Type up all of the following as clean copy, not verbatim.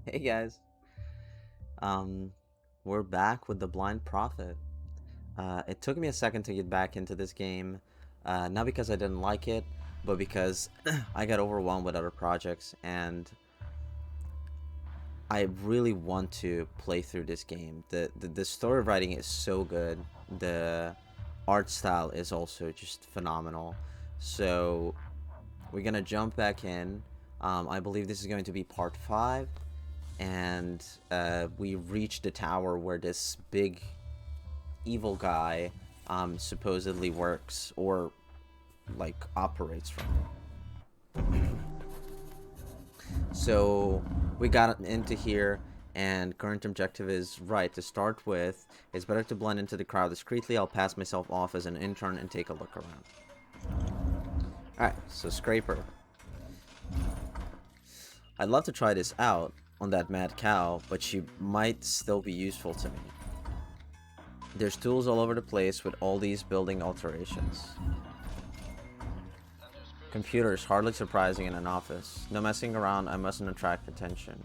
Hey guys, um, we're back with the Blind Prophet. It took me a second to get back into this game, not because I didn't like it, but because I got overwhelmed with other projects, and I really want to play through this game. The story writing is so good. The art style is also just phenomenal. So we're gonna jump back in. I believe this is going to be part 5, and we reach the tower where this big evil guy supposedly works or like operates from. So we got into here, and current objective is right to start with. It's better to blend into the crowd discreetly. I'll pass myself off as an intern and take a look around. Alright, so Scraper. I'd love to try this out on that mad cow, but she might still be useful to me. There's tools all over the place with all these building alterations. Computers, hardly surprising in an office. No messing around, I mustn't attract attention.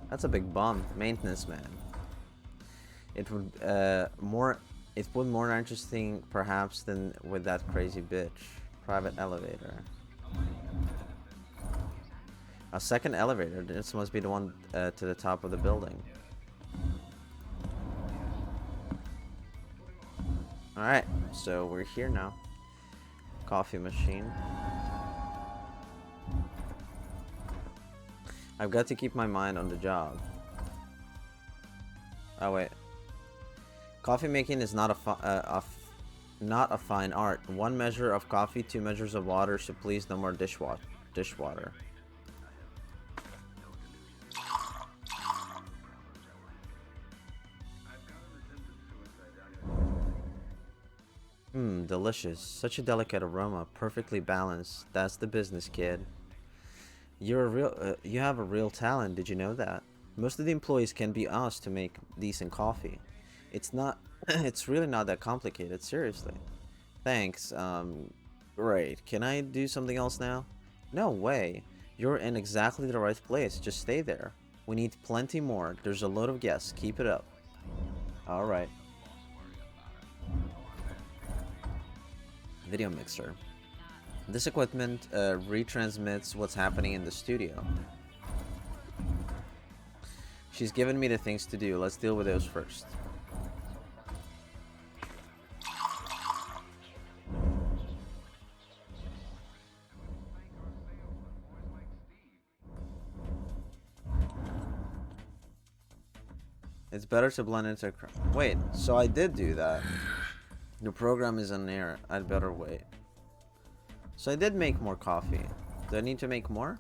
That's a big bum. Maintenance man. It would more interesting perhaps than with that crazy bitch. Private elevator. A second elevator. This must be the one to the top of the building. Alright, so we're here now. Coffee machine. I've got to keep my mind on the job. Oh wait. Coffee making is not not a fine art. 1 measure of coffee, 2 measures of water, so please no more dishwater. Delicious. Such a delicate aroma, perfectly balanced. That's the business, kid. You have a real talent, did you know that? Most of the employees can be asked to make decent coffee. It's not, it's really not that complicated, seriously. Thanks, great. Can I do something else now? No way. You're in exactly the right place, just stay there. We need plenty more, there's a load of guests, keep it up. Alright. Video mixer. This equipment retransmits what's happening in the studio. She's given me the things to do. Let's deal with those first. It's better to blend into... Wait, so I did do that. The program is in error. I'd better wait. So I did make more coffee. Do I need to make more?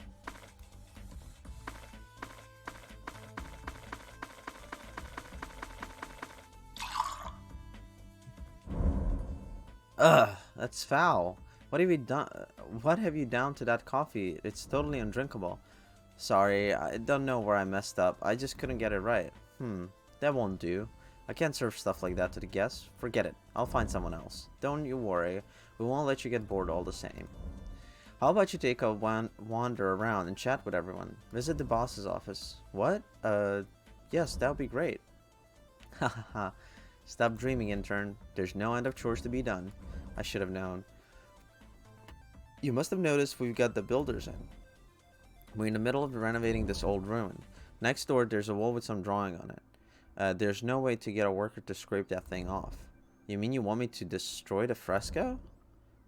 Ugh, that's foul. What have you done? What have you done to that coffee? It's totally undrinkable. Sorry, I don't know where I messed up. I just couldn't get it right. That won't do. I can't serve stuff like that to the guests. Forget it. I'll find someone else. Don't you worry. We won't let you get bored all the same. How about you take a wander around and chat with everyone? Visit the boss's office. What? Yes, that would be great. Hahaha. Stop dreaming, intern. There's no end of chores to be done. I should have known. You must have noticed we've got the builders in. We're in the middle of renovating this old ruin. Next door, there's a wall with some drawing on it. There's no way to get a worker to scrape that thing off. You mean you want me to destroy the fresco?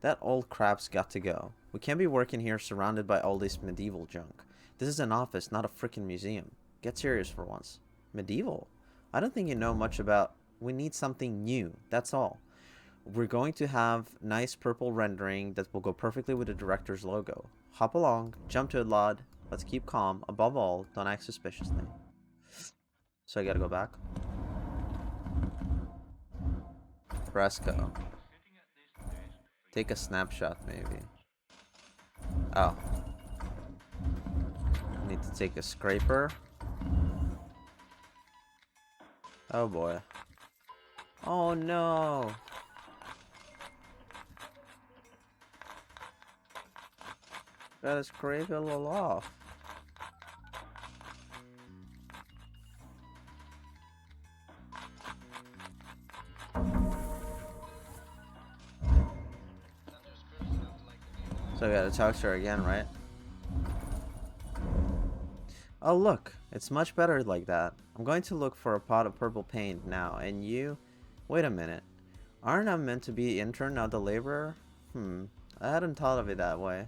That old crap's got to go. We can't be working here surrounded by all this medieval junk. This is an office, not a frickin' museum. Get serious for once. Medieval? I don't think you know much about... We need something new, that's all. We're going to have nice purple rendering that will go perfectly with the director's logo. Hop along, jump to it, lad. Let's keep calm. Above all, don't act suspiciously. So I gotta go back. Fresco. Take a snapshot, maybe. Oh. Need to take a scraper. Oh boy. Oh no. Gotta scrape it a little off. So I gotta talk to her again, right? Oh look, it's much better like that. I'm going to look for a pot of purple paint now, and you... Wait a minute. Aren't I meant to be intern, not the laborer? I hadn't thought of it that way.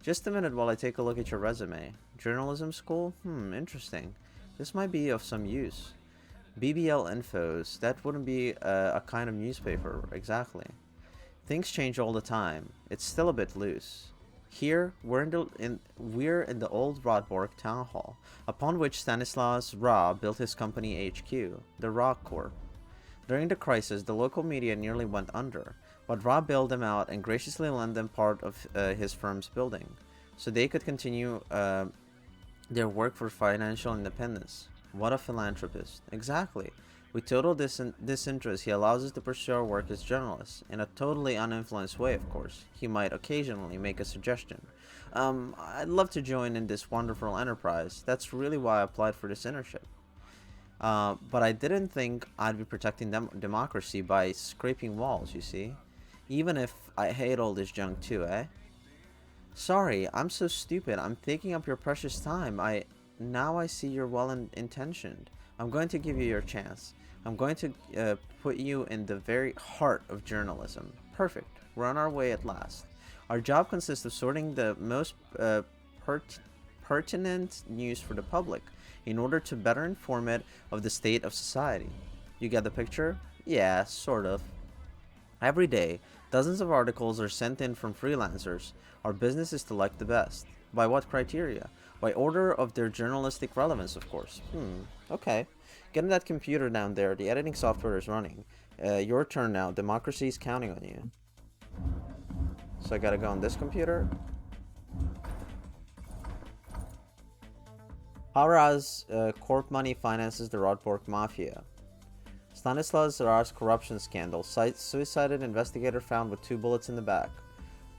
Just a minute while I take a look at your resume. Journalism school? Interesting. This might be of some use. BBL Infos, that wouldn't be a kind of newspaper, exactly. Things change all the time. It's still a bit loose. Here, we're in the old Rotbork town hall, upon which Stanislaus Ra built his company HQ, the Ra Corp. During the crisis, the local media nearly went under, but Ra bailed them out and graciously lent them part of his firm's building, so they could continue their work for financial independence. What a philanthropist. Exactly. With total disinterest, he allows us to pursue our work as journalists, in a totally uninfluenced way, of course. He might occasionally make a suggestion. I'd love to join in this wonderful enterprise. That's really why I applied for this internship. But I didn't think I'd be protecting democracy by scraping walls, you see. Even if I hate all this junk too, eh? Sorry, I'm so stupid. I'm taking up your precious time. Now I see you're well-intentioned. I'm going to give you your chance. I'm going to put you in the very heart of journalism. Perfect. We're on our way at last. Our job consists of sorting the most pertinent news for the public in order to better inform it of the state of society. You get the picture? Yeah, sort of. Every day, dozens of articles are sent in from freelancers. Our business is to select the best. By what criteria? By order of their journalistic relevance, of course. Okay. Get in that computer down there. The editing software is running. Your turn now. Democracy is counting on you. So I gotta go on this computer. Hara's corp money finances the Rotbork Mafia. Stanislaus Zara's corruption scandal. Suicided investigator found with 2 bullets in the back.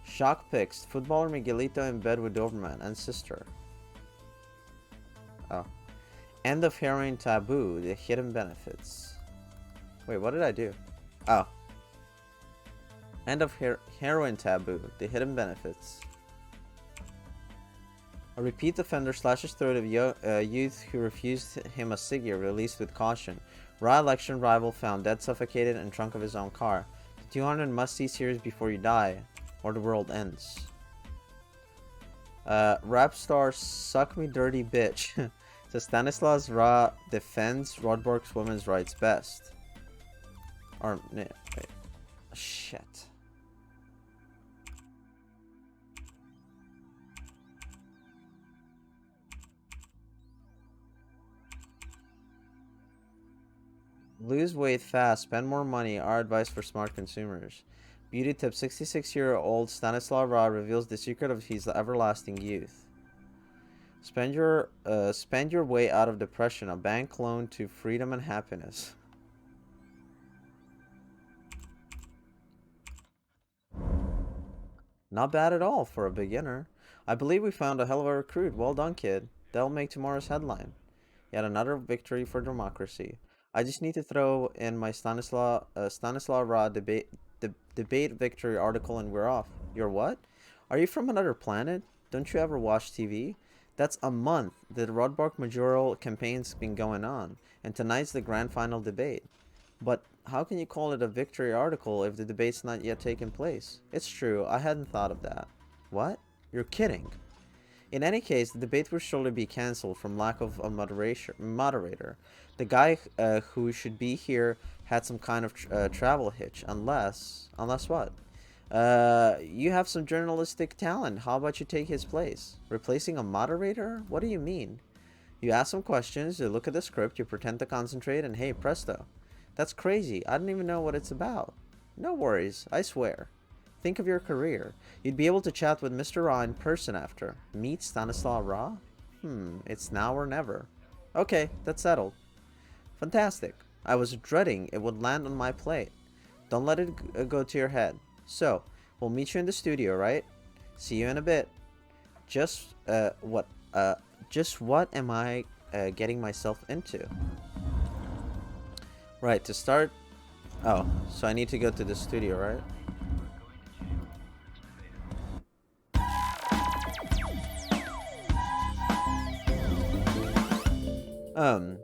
Shock pics. Footballer Miguelito in bed with Doberman and sister. Oh. End of heroin taboo. The hidden benefits. Wait, what did I do? Oh. End of heroin taboo. The hidden benefits. A repeat offender slashes throat of youth who refused him a ciggy, released with caution. Raw election rival found dead suffocated in trunk of his own car. The 200 must-see series before you die, or the world ends. Rap star Suck Me Dirty Bitch. So Stanislaus Ra defends Rotbork's women's rights best. Or, wait. Shit. Lose weight fast, spend more money, our advice for smart consumers. Beauty tip, 66-year-old Stanislaw Ra reveals the secret of his everlasting youth. Spend your way out of depression, a bank loan to freedom and happiness. Not bad at all for a beginner. I believe we found a hell of a recruit. Well done, kid. That'll make tomorrow's headline. Yet another victory for democracy. I just need to throw in my Stanislaw Ra debate victory article and we're off. You're what? Are you from another planet? Don't you ever watch TV? That's a month the Rotbork majoral campaign's been going on, and tonight's the grand final debate. But how can you call it a victory article if the debate's not yet taken place? It's true, I hadn't thought of that. What? You're kidding. In any case, the debate will surely be cancelled from lack of a moderator. The guy who should be here had some kind of travel hitch, unless what? You have some journalistic talent. How about you take his place? Replacing a moderator? What do you mean? You ask some questions, you look at the script, you pretend to concentrate, and hey, presto. That's crazy. I don't even know what it's about. No worries, I swear. Think of your career. You'd be able to chat with Mr. Ra in person after. Meet Stanislaw Ra? It's now or never. Okay, that's settled. Fantastic. I was dreading it would land on my plate. Don't let it go to your head. So, we'll meet you in the studio, right? See you in a bit. Just, just what am I, getting myself into? Right, to start... Oh, so I need to go to the studio, right? Um,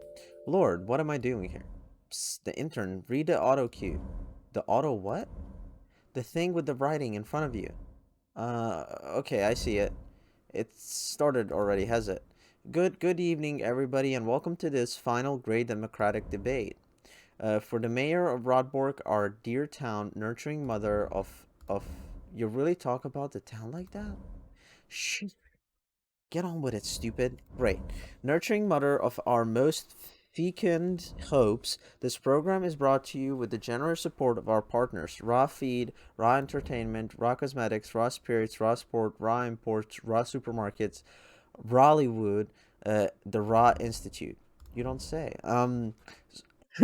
Lord, what am I doing here? Psst, the intern, read the auto cue. The auto what? The thing with the writing in front of you. Okay, I see it. It's started already, has it? Good evening, everybody, and welcome to this final great democratic debate. For the mayor of Rotbork, our dear town, nurturing mother of... You really talk about the town like that? Shh. Get on with it, stupid. Great. Nurturing mother of our most fecund hopes, this program is brought to you with the generous support of our partners: Raw Feed, Raw Entertainment, Raw Cosmetics, Raw Spirits, Raw Sport, Raw Imports, Raw Supermarkets, Rawlywood, the Raw Institute. You don't say.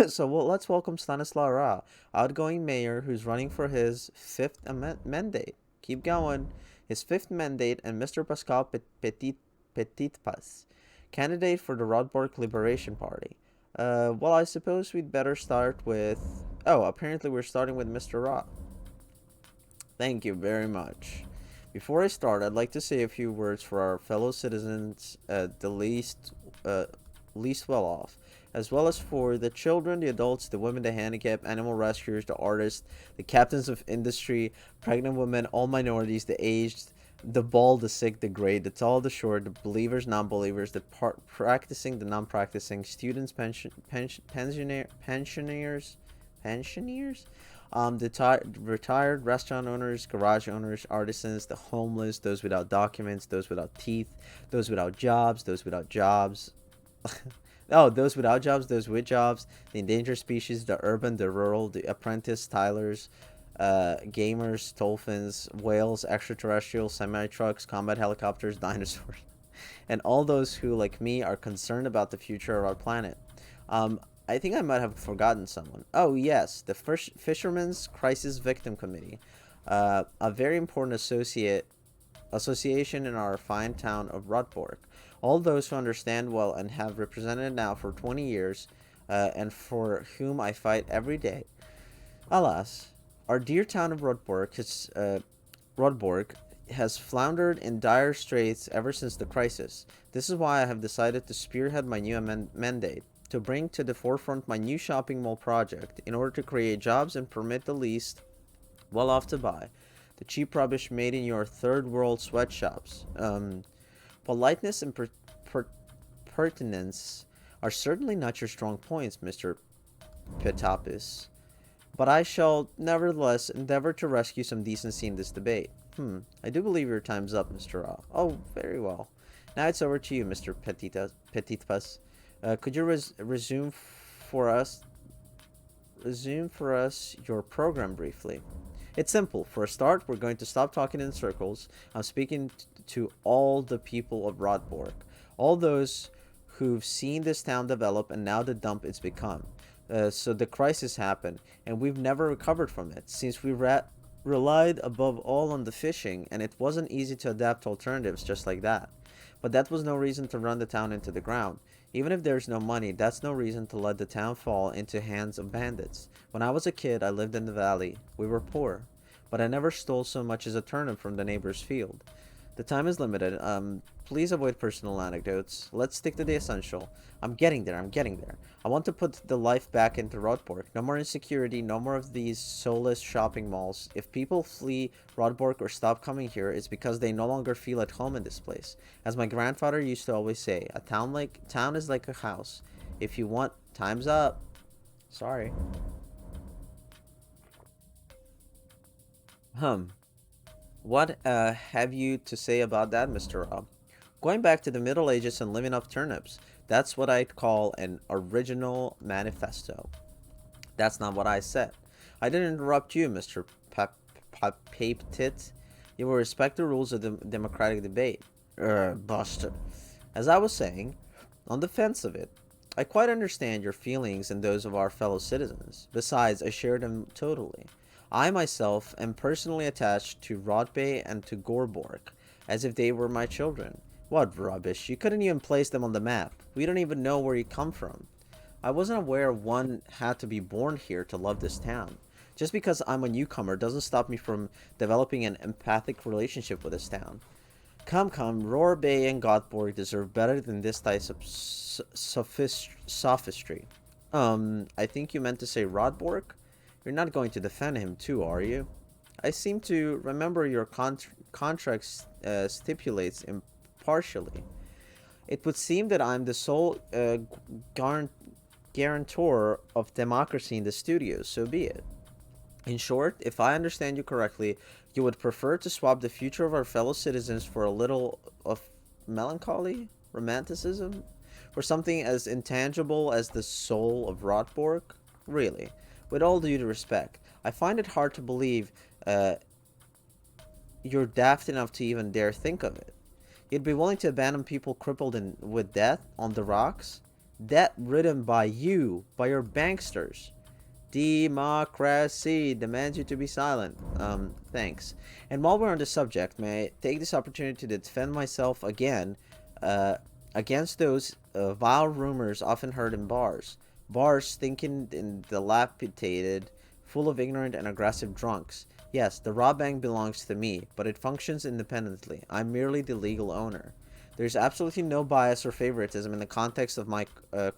So well, let's welcome Stanislaw Ra, outgoing mayor who's running for his fifth mandate. Keep going. His fifth mandate, and Mr. Pascal Petitpas, candidate for the Rotbork Liberation Party. Well, I suppose we'd better start with... Oh, apparently we're starting with Mr. Ra. Thank you very much. Before I start, I'd like to say a few words for our fellow citizens, the least well off, as well as for the children, the adults, the women, the handicapped, animal rescuers, the artists, the captains of industry, pregnant women, all minorities, the aged, the bald, the sick, the gray, the tall, the short, the believers, non-believers, the practicing, the non-practicing, students, pensioners, the retired restaurant owners, garage owners, artisans, the homeless, those without documents, those without teeth, those without jobs, those without jobs. Oh, those without jobs, those with jobs, the endangered species, the urban, the rural, the apprentice, tilers, gamers, dolphins, whales, extraterrestrials, semi-trucks, combat helicopters, dinosaurs, and all those who, like me, are concerned about the future of our planet. I think I might have forgotten someone. Oh, yes, the Fishermen's Crisis Victim Committee, a very important association in our fine town of Rotbork. All those who understand well and have represented now for 20 years, and for whom I fight every day. Alas, our dear town of Rotbork has floundered in dire straits ever since the crisis. This is why I have decided to spearhead my new mandate, to bring to the forefront my new shopping mall project, in order to create jobs and permit the least well-off to buy the cheap rubbish made in your third world sweatshops. Politeness and pertinence are certainly not your strong points, Mr. Petapis, but I shall nevertheless endeavor to rescue some decency in this debate. I do believe your time's up, Mr. Ra. Oh, very well. Now it's over to you, Mr. Petitpas. Could you resume for us your program briefly? It's simple. For a start, we're going to stop talking in circles. I'm speaking to all the people of Rotbork, all those who've seen this town develop and now the dump it's become. So the crisis happened, and we've never recovered from it, since we relied above all on the fishing, and it wasn't easy to adapt to alternatives just like that. But that was no reason to run the town into the ground. Even if there's no money, that's no reason to let the town fall into hands of bandits. When I was a kid, I lived in the valley. We were poor, but I never stole so much as a turnip from the neighbor's field. The time is limited. Please avoid personal anecdotes. Let's stick to the essential. I'm getting there. I want to put the life back into Rotbork. No more insecurity, no more of these soulless shopping malls. If people flee Rotbork or stop coming here, it's because they no longer feel at home in this place. As my grandfather used to always say, a town is like a house. If you want, time's up. Sorry. What have you to say about that, Mr. Rob? Going back to the Middle Ages and living off turnips, that's what I'd call an original manifesto. That's not what I said. I didn't interrupt you, Mr. Pape-Tit. You will respect the rules of the democratic debate. Buster. As I was saying, on defense of it, I quite understand your feelings and those of our fellow citizens. Besides, I share them totally. I myself am personally attached to Rotbay and to Gorbork. as if they were my children. What rubbish. You couldn't even place them on the map. We don't even know where you come from. I wasn't aware one had to be born here to love this town. Just because I'm a newcomer doesn't stop me from developing an empathic relationship with this town. Come, come, Roar Bay and Rotbork deserve better than this type of sophistry. I think you meant to say Rotbork? You're not going to defend him too, are you? I seem to remember your contract stipulates impartially. It would seem that I'm the sole guarantor of democracy in the studios, so be it. In short, if I understand you correctly, you would prefer to swap the future of our fellow citizens for a little of melancholy, romanticism, for something as intangible as the soul of Rotbork? Really, with all due respect, I find it hard to believe you're daft enough to even dare think of it. You'd be willing to abandon people crippled with death on the rocks? Death ridden by you, by your banksters. Democracy demands you to be silent. Thanks. And while we're on the subject, may I take this opportunity to defend myself again against those vile rumors often heard in bars. Bars stinking and dilapidated, full of ignorant and aggressive drunks. Yes, the raw bank belongs to me, but it functions independently. I'm merely the legal owner. There's absolutely no bias or favoritism in the context of my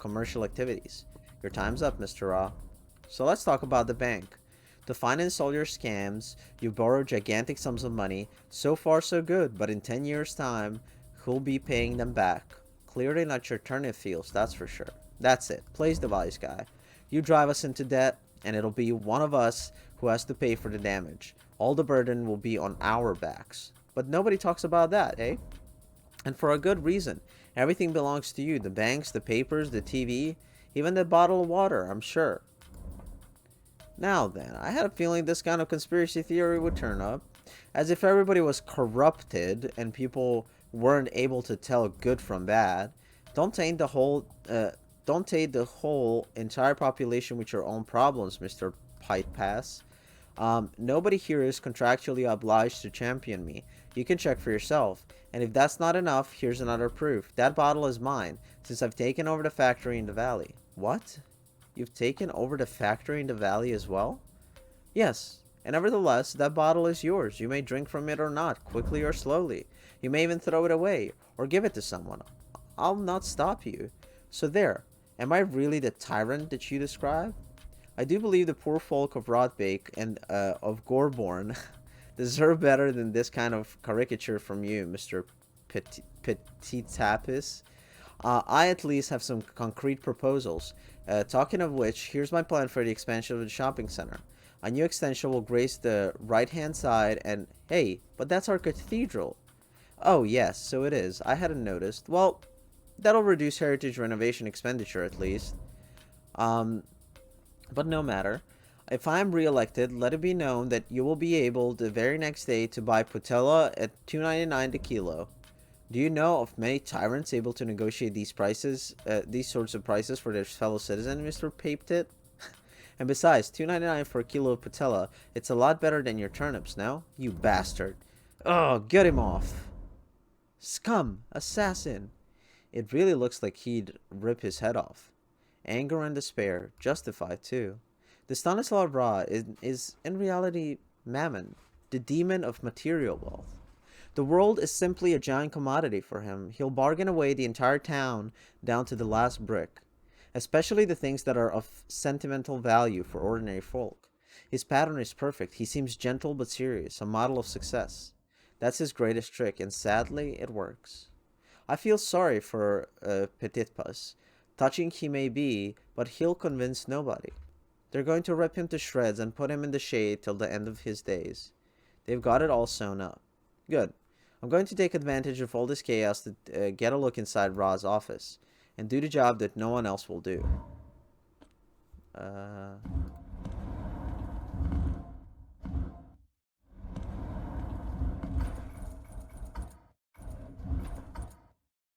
commercial activities. Your time's up, Mr. Ra. So let's talk about the bank. To finance all your scams, you borrow gigantic sums of money. So far so good, but in 10 years' time, who'll be paying them back? Clearly not your turnip fields, that's for sure. That's it. Plays the wise guy. You drive us into debt, and it'll be one of us who has to pay for the damage. All the burden will be on our backs. But nobody talks about that, eh? And for a good reason. Everything belongs to you. The banks, the papers, the TV, even the bottle of water, I'm sure. Now then, I had a feeling this kind of conspiracy theory would turn up. As if everybody was corrupted and people weren't able to tell good from bad. Don't taint the whole entire population with your own problems, Mr. Pipe Pass. Nobody here is contractually obliged to champion me. You can check for yourself. And if that's not enough, here's another proof. That bottle is mine, since I've taken over the factory in the valley. What? You've taken over the factory in the valley as well? Yes, and nevertheless, that bottle is yours. You may drink from it or not, quickly or slowly. You may even throw it away, or give it to someone. I'll not stop you. So there, am I really the tyrant that you describe? I do believe the poor folk of Rotbake and of Gorborn deserve better than this kind of caricature from you, Mr. Petitapis. I at least have some concrete proposals. Talking of which, here's my plan for the expansion of the shopping center. A new extension will grace the right-hand side and... Hey, but that's our cathedral. Oh, yes, so it is. I hadn't noticed. Well, that'll reduce heritage renovation expenditure at least. But no matter. If I'm re-elected, let it be known that you will be able the very next day to buy Putella at $2.99 the kilo. Do you know of many tyrants able to negotiate these prices, these sorts of prices for their fellow citizen, Mr. Papetit? And besides, $2.99 for a kilo of patella, it's a lot better than your turnips, no? You bastard. Oh, get him off. Scum! Assassin! It really looks like he'd rip his head off. Anger and despair, justified too. The Stanislav Ra is in reality Mammon, the demon of material wealth. The world is simply a giant commodity for him. He'll bargain away the entire town down to the last brick, especially the things that are of sentimental value for ordinary folk. His pattern is perfect. He seems gentle but serious, a model of success. That's his greatest trick, and sadly, it works. I feel sorry for Petit Puss. Touching he may be, but he'll convince nobody. They're going to rip him to shreds and put him in the shade till the end of his days. They've got it all sewn up. Good. I'm going to take advantage of all this chaos to get a look inside Ra's office and do the job that no one else will do.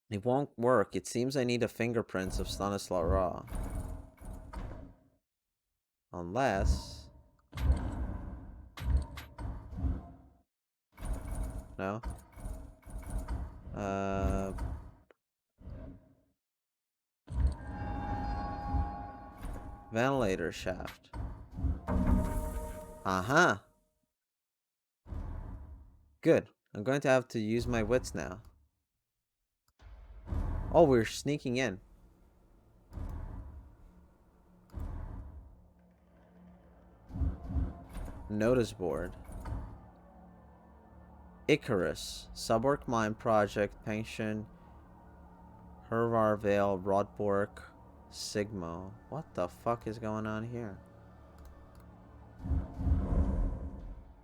It won't work. It seems I need the fingerprints of Stanislav Ra. Unless... No? Uh... Ventilator shaft. Uh-huh. Good. I'm going to have to use my wits now. Oh, we're sneaking in. Notice board. Icarus. Subwork Mine Project. Pension. Hervar Vale. Rotbork. Sigmo. What the fuck is going on here?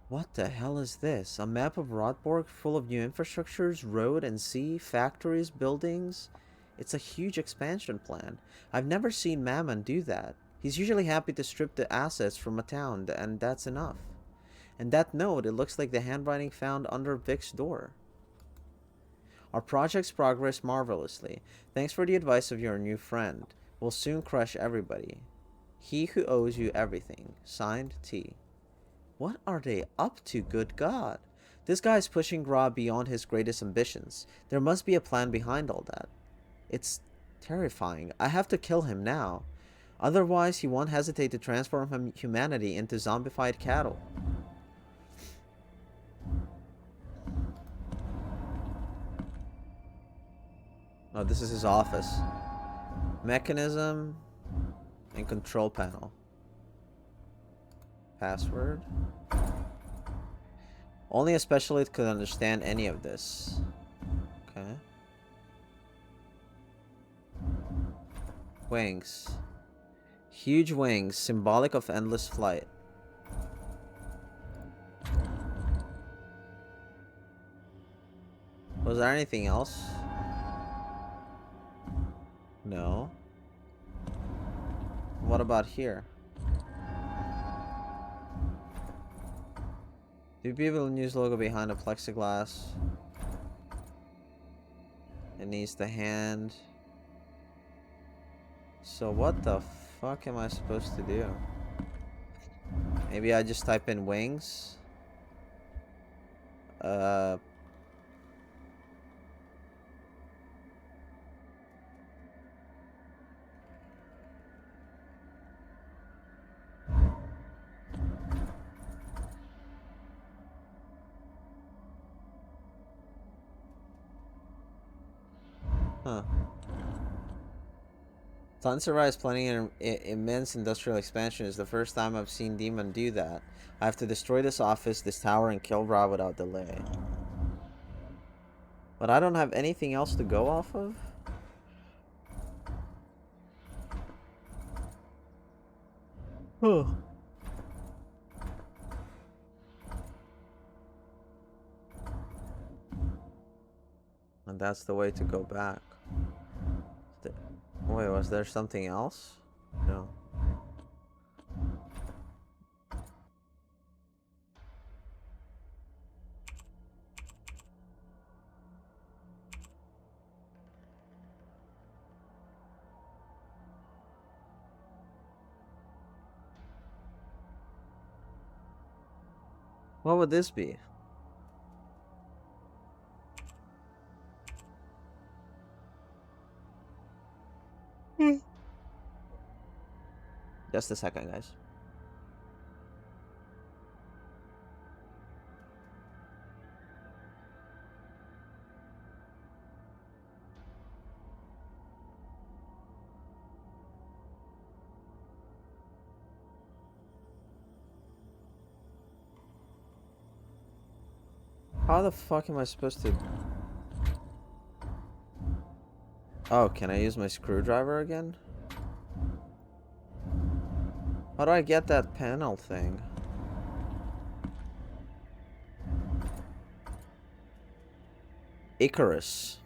What the hell is this? A map of Rotbork full of new infrastructures, road and sea, factories, buildings? It's a huge expansion plan. I've never seen Mammon do that. He's usually happy to strip the assets from a town, and that's enough. And that note, it looks like the handwriting found under Vic's door. Our projects progress marvelously. Thanks for the advice of your new friend. We'll soon crush everybody. He who owes you everything. Signed, T. What are they up to, good God? This guy is pushing Ra beyond his greatest ambitions. There must be a plan behind all that. It's terrifying. I have to kill him now. Otherwise, he won't hesitate to transform humanity into zombified cattle. Oh, this is his office. Mechanism and control panel. Password. Only a specialist could understand any of this. Okay. Wings. Huge wings, symbolic of endless flight. Was there anything else? No. What about here? Do people use logo behind a plexiglass? It needs the hand. So what the fuck am I supposed to do? Maybe I just type in wings. Huh. Tansarai is planning an immense industrial expansion. Is the first time I've seen Demon do that. I have to destroy this office, this tower, and kill Ra without delay. But I don't have anything else to go off of? Huh. And that's the way to go back. Wait, was there something else? No. What would this be? Just a second, guys. How the fuck am I supposed to... Oh, can I use my screwdriver again? How do I get that panel thing? Icarus.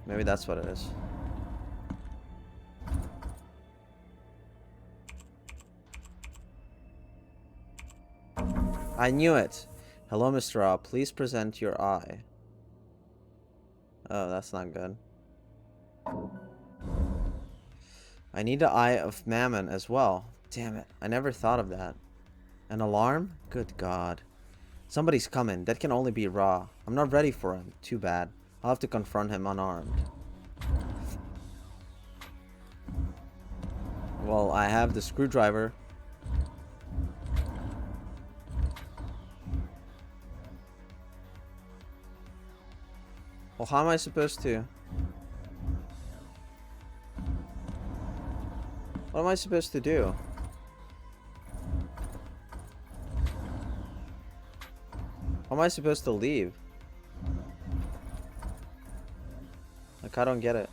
Maybe that's what it is. I knew it. Hello, Mr. A. Please present your eye. Oh, that's not good. I need the eye of Mammon as well. Damn it. I never thought of that. An alarm? Good God. Somebody's coming. That can only be Ra. I'm not ready for him. Too bad. I'll have to confront him unarmed. Well, I have the screwdriver. Well, how am I supposed to? What am I supposed to do? How am I supposed to leave? Like, I don't get it.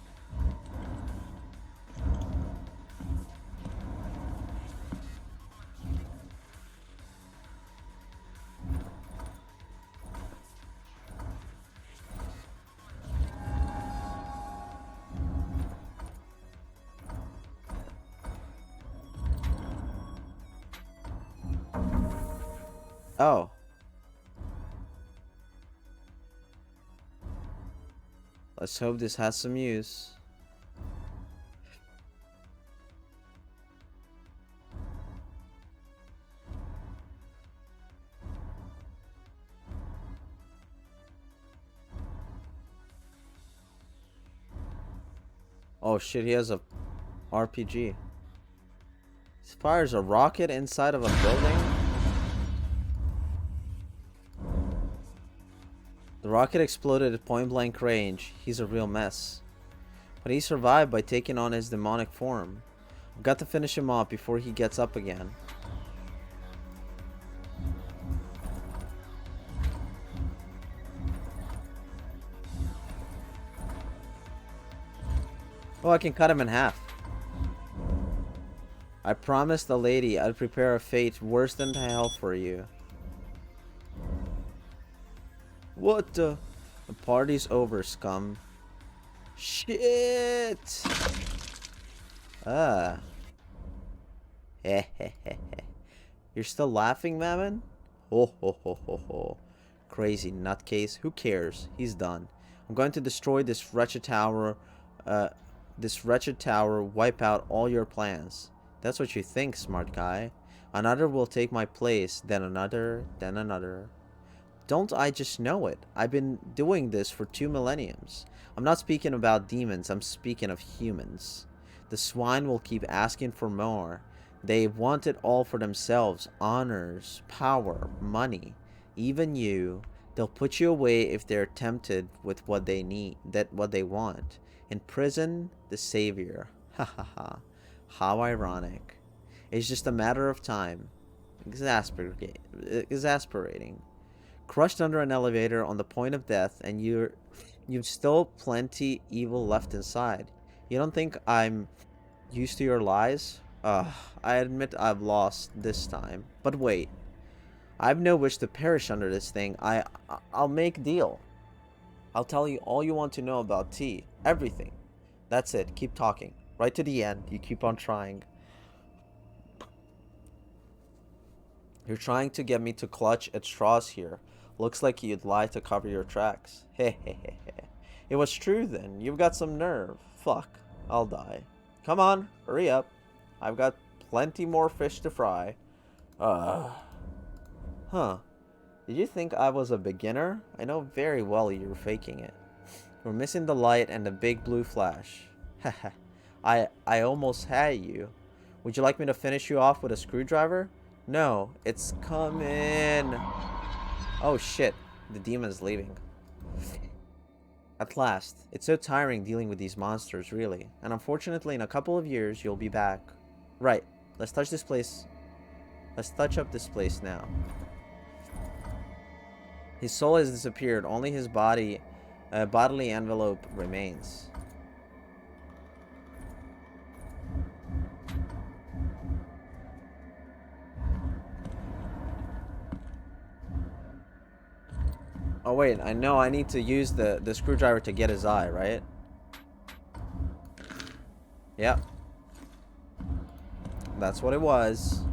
Oh. Let's hope this has some use. Oh shit, he has a RPG. He fires a rocket inside of a building? The rocket exploded at point blank range. He's a real mess. But he survived by taking on his demonic form. I've got to finish him off before he gets up again. Oh, I can cut him in half. I promised the lady I'd prepare a fate worse than hell for you. What the? The party's over, scum. Shit! Ah. Hehehehe. You're still laughing, Mammon? Ho ho ho ho ho. Crazy nutcase. Who cares? He's done. I'm going to destroy this wretched tower. Wipe out all your plans. That's what you think, smart guy. Another will take my place, then another, then another. Don't I just know it? I've been doing this for 2 millenniums. I'm not speaking about demons, I'm speaking of humans. The swine will keep asking for more. They want it all for themselves. Honors, power, money. Even you. They'll put you away if they're tempted with what they need, what they want. In prison, the savior. Ha ha ha. How ironic. It's just a matter of time. Exasperating. Crushed under an elevator on the point of death, and you've still plenty evil left inside. You don't think I'm used to your lies? I admit I've lost this time. But wait. I've no wish to perish under this thing. I'll make deal. I'll tell you all you want to know about tea. Everything. That's it. Keep talking. Right to the end. You keep on trying. You're trying to get me to clutch at straws here. Looks like you'd lie to cover your tracks. Hehehehe. It was true then. You've got some nerve. Fuck. I'll die. Come on. Hurry up. I've got plenty more fish to fry. Huh. Did you think I was a beginner? I know very well you're faking it. We're missing the light and the big blue flash. Haha. I almost had you. Would you like me to finish you off with a screwdriver? No, it's coming. Oh shit, the demon's leaving. At last. It's so tiring dealing with these monsters, really. And unfortunately, in a couple of years, you'll be back. Right, let's touch this place. Let's touch up this place now. His soul has disappeared, only his bodily envelope remains. Oh wait, I know I need to use the screwdriver to get his eye, right? Yep. That's what it was.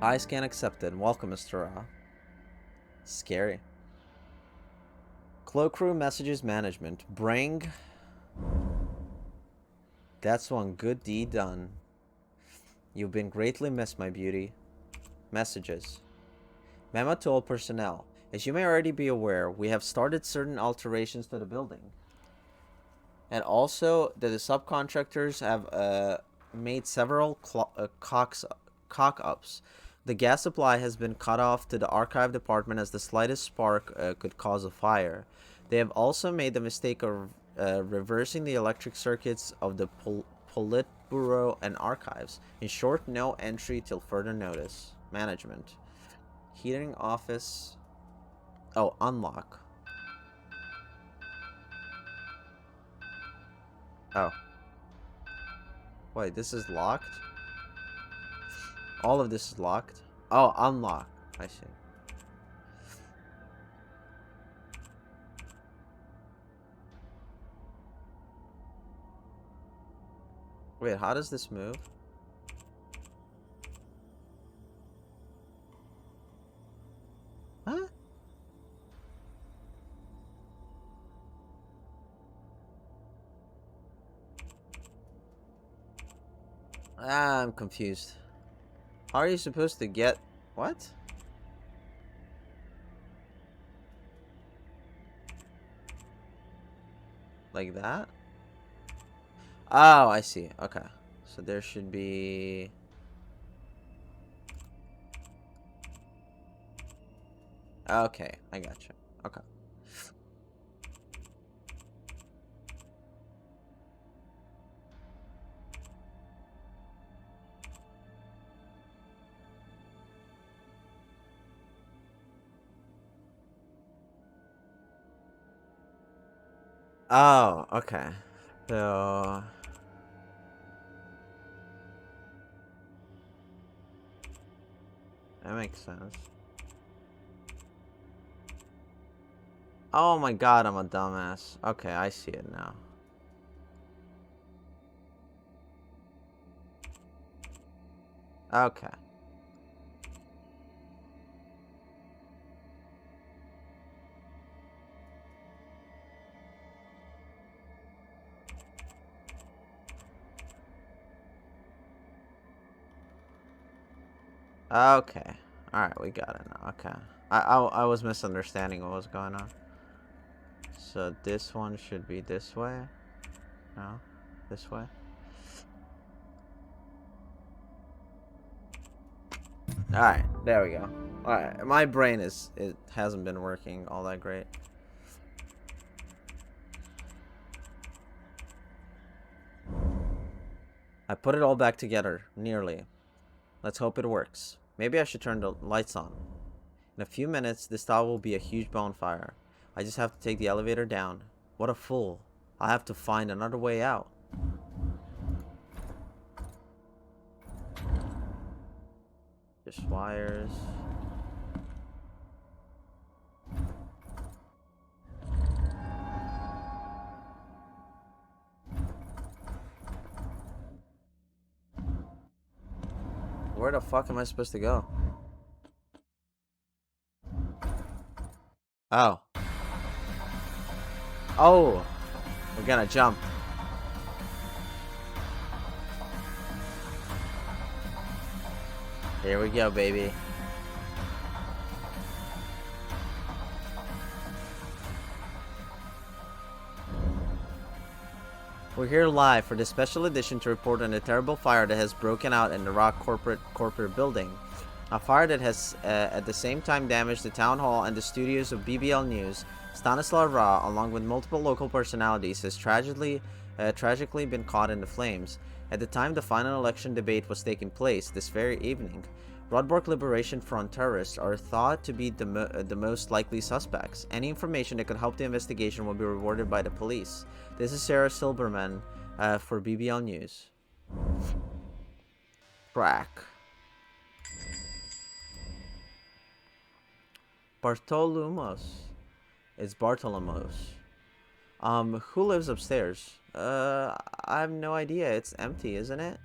Eye scan accepted. Welcome, Mr. Ra. Scary. Cloakroom messages management. Bring. That's one good deed done. You've been greatly missed, my beauty. Messages. Memo to all personnel. As you may already be aware, we have started certain alterations to the building. And also that the subcontractors have made several cock-ups. The gas supply has been cut off to the archive department as the slightest spark could cause a fire. They have also made the mistake of reversing the electric circuits of the Politburo and archives. In short, no entry till further notice. Management. Heating office. Oh, unlock. Oh. Wait, this is locked? All of this is locked? Oh, unlock. I see. Wait, how does this move? Huh? Ah, I'm confused. How are you supposed to get... What? Like that? Oh, I see. Okay. So there should be... Okay, I gotcha. Okay. Oh, okay. So... That makes sense. Oh my god, I'm a dumbass. Okay, I see it now. Okay. Okay. Alright, we got it now. Okay. I was misunderstanding what was going on. So this one should be this way. No? This way? Alright, there we go. Alright, my brain it hasn't been working all that great. I put it all back together, nearly. Let's hope it works. Maybe I should turn the lights on. In a few minutes, this tower will be a huge bonfire. I just have to take the elevator down. What a fool. I'll have to find another way out. Just wires. Where the fuck am I supposed to go? Oh. Oh. We're gonna jump. Here we go, baby. We're here live for this special edition to report on a terrible fire that has broken out in the Rock corporate building. A fire that has at the same time damaged the town hall and the studios of BBL News. Stanislav Ra, along with multiple local personalities, has tragically been caught in the flames. At the time the final election debate was taking place this very evening, Rotbork Liberation Front terrorists are thought to be the most likely suspects. Any information that could help the investigation will be rewarded by the police. This is Sarah Silberman for BBL News. Track. Bartholomeus. It's Bartholomeus. Who lives upstairs? I have no idea. It's empty, isn't it?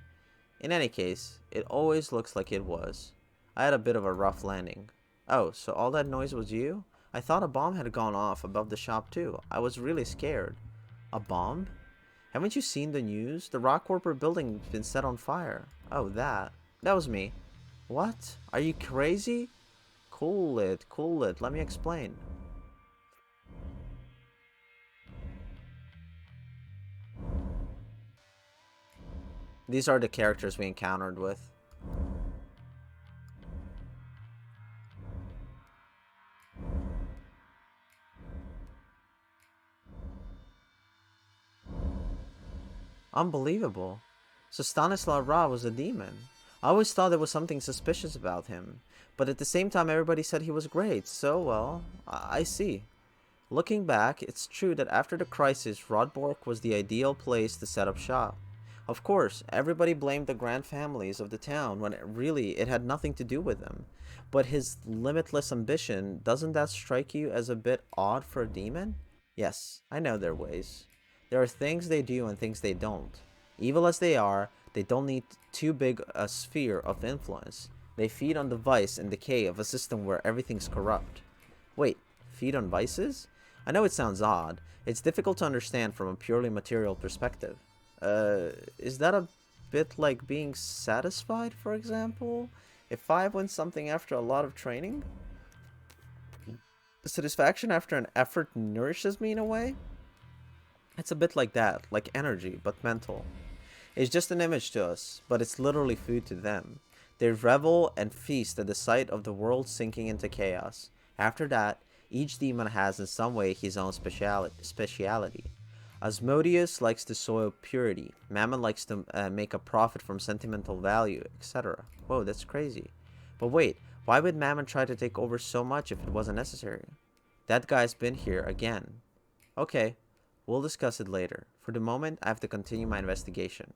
In any case, it always looks like it was. I had a bit of a rough landing. Oh, so all that noise was you? I thought a bomb had gone off above the shop too. I was really scared. A bomb? Haven't you seen the news? The Rock Corporate building's been set on fire. Oh, that. That was me. What? Are you crazy? Cool it, cool it. Let me explain. These are the characters we encountered with. Unbelievable. So Stanislav Ra was a demon. I always thought there was something suspicious about him. But at the same time, everybody said he was great. So, well, I see. Looking back, it's true that after the crisis, Rotbork was the ideal place to set up shop. Of course, everybody blamed the grand families of the town when it had nothing to do with them. But his limitless ambition, doesn't that strike you as a bit odd for a demon? Yes, I know their ways. There are things they do and things they don't. Evil as they are, they don't need too big a sphere of influence. They feed on the vice and decay of a system where everything's corrupt. Wait, feed on vices? I know it sounds odd. It's difficult to understand from a purely material perspective. Is that a bit like being satisfied, for example? If I win something after a lot of training? Satisfaction after an effort nourishes me in a way? It's a bit like that, like energy, but mental. It's just an image to us, but it's literally food to them. They revel and feast at the sight of the world sinking into chaos. After that, each demon has in some way his own speciality. Asmodeus likes to soil purity. Mammon likes to make a profit from sentimental value, etc. Whoa, that's crazy. But wait, why would Mammon try to take over so much if it wasn't necessary? That guy's been here again. Okay, we'll discuss it later. For the moment, I have to continue my investigation.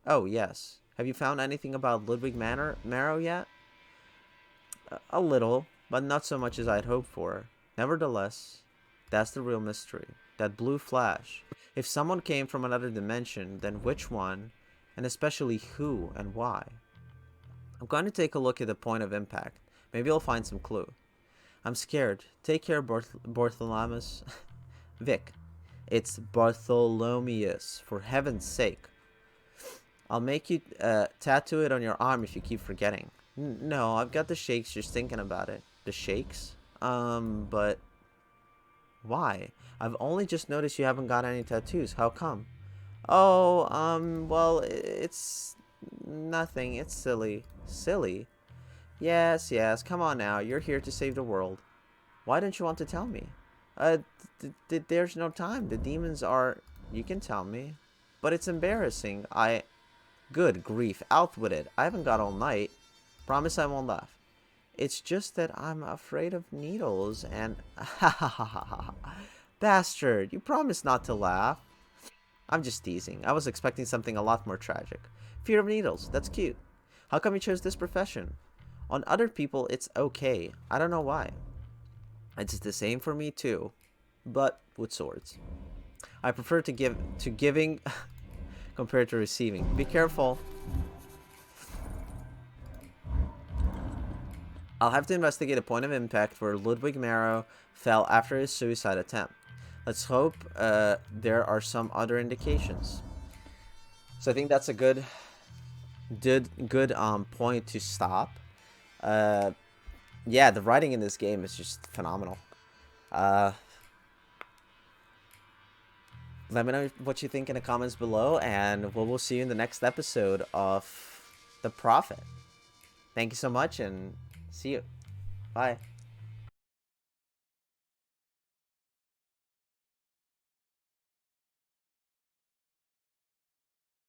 Oh, yes. Have you found anything about Ludwig Marrow yet? A little, but not so much as I'd hoped for. Nevertheless, that's the real mystery. That blue flash. If someone came from another dimension, then which one, and especially who and why? I'm going to take a look at the point of impact. Maybe I'll find some clue. I'm scared. Take care, Bartholomeus. Vic. It's Bartholomeus, for heaven's sake. I'll make you tattoo it on your arm if you keep forgetting. No, I've got the shakes just thinking about it. The shakes? But why? I've only just noticed you haven't got any tattoos. How come? Oh, well, it's nothing. It's silly. Silly? Yes, yes. Come on now. You're here to save the world. Why didn't you want to tell me? There's no time. The demons are... You can tell me. But it's embarrassing. Good grief. Out with it. I haven't got all night. Promise I won't laugh. It's just that I'm afraid of needles and... Ha ha ha ha ha. Bastard. You promised not to laugh. I'm just teasing. I was expecting something a lot more tragic. Fear of needles. That's cute. How come you chose this profession? On other people, it's okay. I don't know why. It's the same for me too, but with swords. I prefer to giving compared to receiving. Be careful. I'll have to investigate a point of impact where Ludwig Marrow fell after his suicide attempt. Let's hope there are some other indications. So I think that's a good point to stop. Yeah, the writing in this game is just phenomenal. Let me know what you think in the comments below, and we'll see you in the next episode of The Prophet. Thank you so much, and see you. Bye.